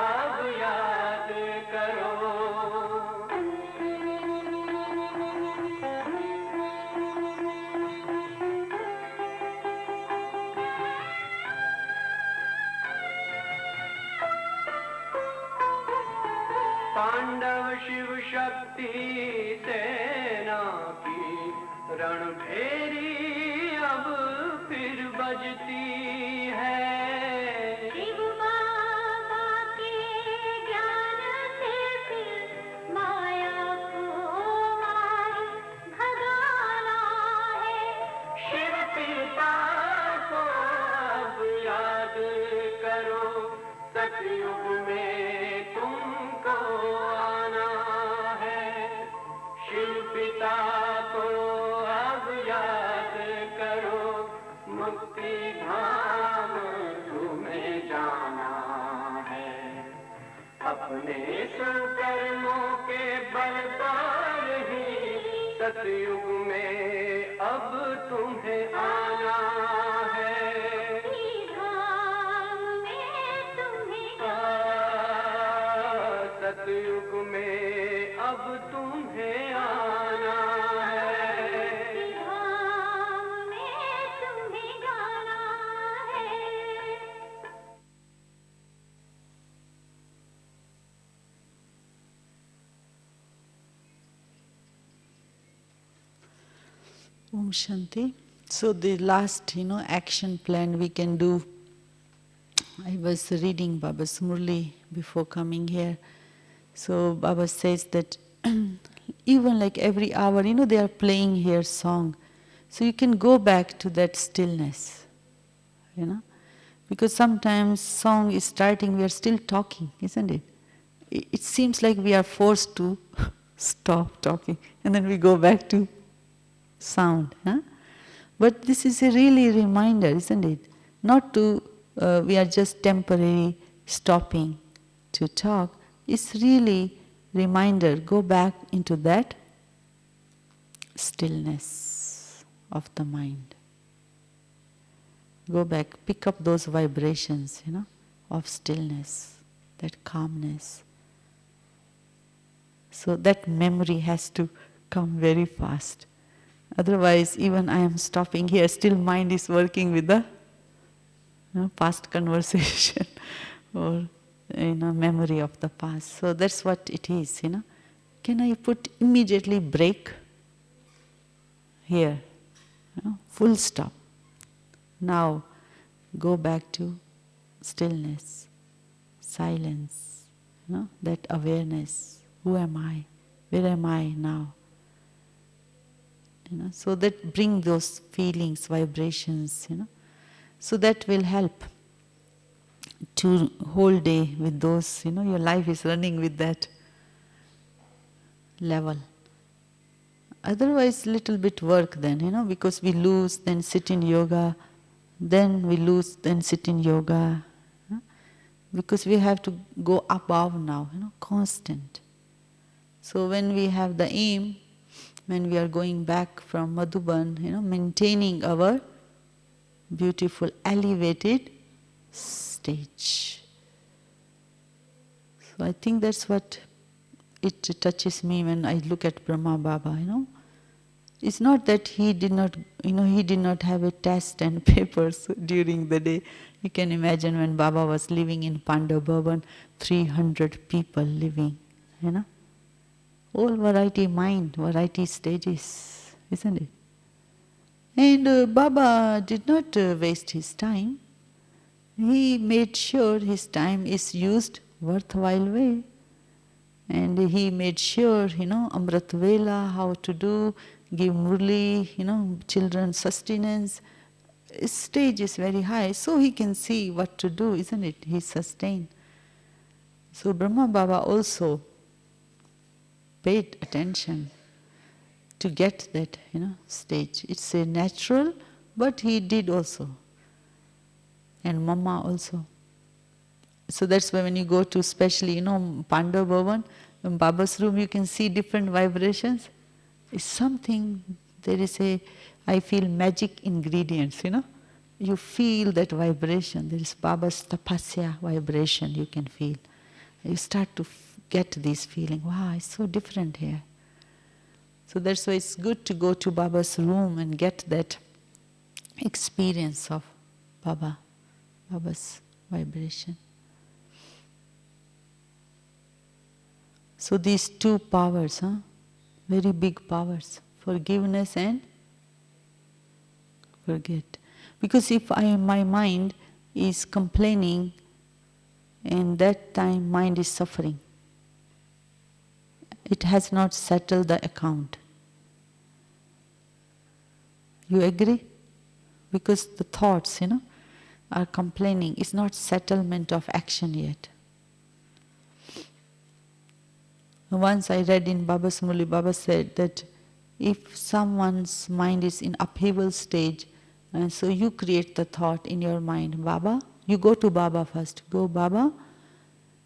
अब याद करो। पांडव शिव शक्ति सेना की रणभेरी अब फिर बजती है। शिव बाबा के ज्ञान से फिर माया को मार भगाना है। शिव पिता को अब याद करो। सतयुग में तुमको आना है। शिव पिता को अब याद करो। मुक्ति धाम तुम्हें जाना है। अपने सुकर्मों के बल पर ही सतयुग में अब तुम्हें आना है। धाम में तुम्हें सतयुग में अब तुम्हें आना है। धाम में तुम्हें जाना है। Om Shanti. So the last, action plan we can do. I was reading Baba's Murli before coming here. So Baba says that even like every hour, they are playing here song. So you can go back to that stillness, Because sometimes song is starting, we are still talking, isn't it? It seems like we are forced to stop talking and then we go back to sound. But this is a really reminder, isn't it? Not to, we are just temporarily stopping to talk. It's really reminder, go back into that stillness of the mind. Go back, pick up those vibrations, of stillness, that calmness. So that memory has to come very fast. Otherwise, even I am stopping here, still mind is working with the past conversation or memory of the past. So that's what it is, Can I put immediately break here? Full stop. Now go back to stillness, silence, that awareness. Who am I? Where am I now? So that bring those feelings, vibrations, So that will help to whole day with those, your life is running with that level. Otherwise, little bit work then, because we lose, then sit in yoga, then we lose, then sit in yoga. Because we have to go above now, constant. So when we have the aim, when we are going back from Madhuban, maintaining our beautiful elevated stage. So I think that's what it touches me when I look at Brahma Baba, It's not that he did not have a test and papers during the day. You can imagine when Baba was living in Pandav Bhavan, 300 people living, All variety mind, variety stages, isn't it? And Baba did not waste his time. He made sure his time is used worthwhile way. And he made sure, Amrit Vela, how to do, give Murli, children sustenance. His stage is very high, so he can see what to do, isn't it? He sustained. So Brahma Baba also paid attention to get that, stage. It's a natural, but he did also. and Mama also. So that's why when you go to especially, Pandav Bhavan, in Baba's room, you can see different vibrations. It's something, there is I feel magic ingredients, You feel that vibration. There is Baba's tapasya vibration you can feel. You start to get this feeling, wow, it's so different here. So that's why it's good to go to Baba's room and get that experience of Baba's vibration. So these two powers, very big powers, forgiveness and forget. Because if my mind is complaining, and that time mind is suffering, it has not settled the account. You agree? Because the thoughts, are complaining. It's not settlement of action yet. Once I read in Baba's Muli, Baba said that if someone's mind is in upheaval stage, and so you create the thought in your mind, Baba, you go to Baba first. Go, Baba,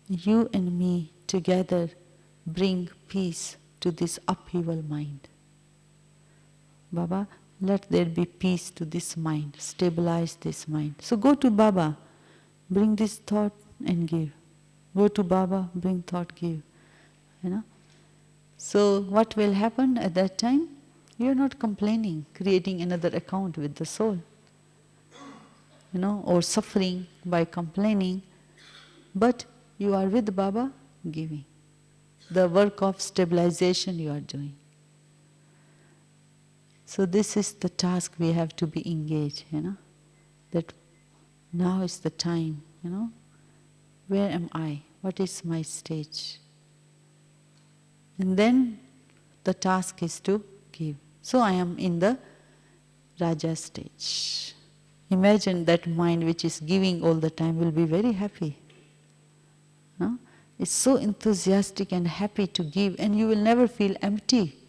you and me together bring peace to this upheaval mind. Baba, let there be peace to this mind, stabilize this mind. So go to Baba, bring this thought and give. Go to Baba, bring thought, give. So what will happen at that time? You are not complaining, creating another account with the soul, or suffering by complaining, but you are with Baba giving. The work of stabilization you are doing. So this is the task we have to be engaged, that now is the time, where am I? What is my stage? And then the task is to give. So I am in the Raja stage. Imagine that mind which is giving all the time will be very happy. No? It's so enthusiastic and happy to give, and you will never feel empty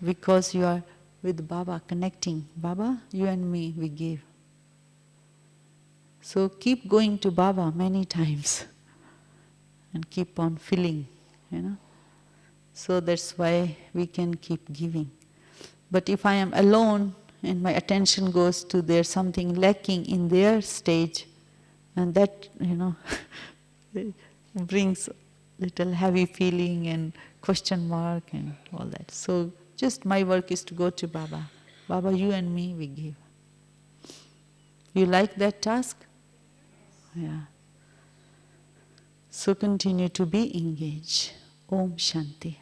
because you are with Baba, connecting. Baba, you and me, we give. So keep going to Baba many times and keep on filling, So that's why we can keep giving. But if I am alone and my attention goes to there's something lacking in their stage, and that, brings little heavy feeling and question mark and all that. So just my work is to go to Baba. Baba, you and me, we give. You like that task? Yeah. So continue to be engaged. Om Shanti.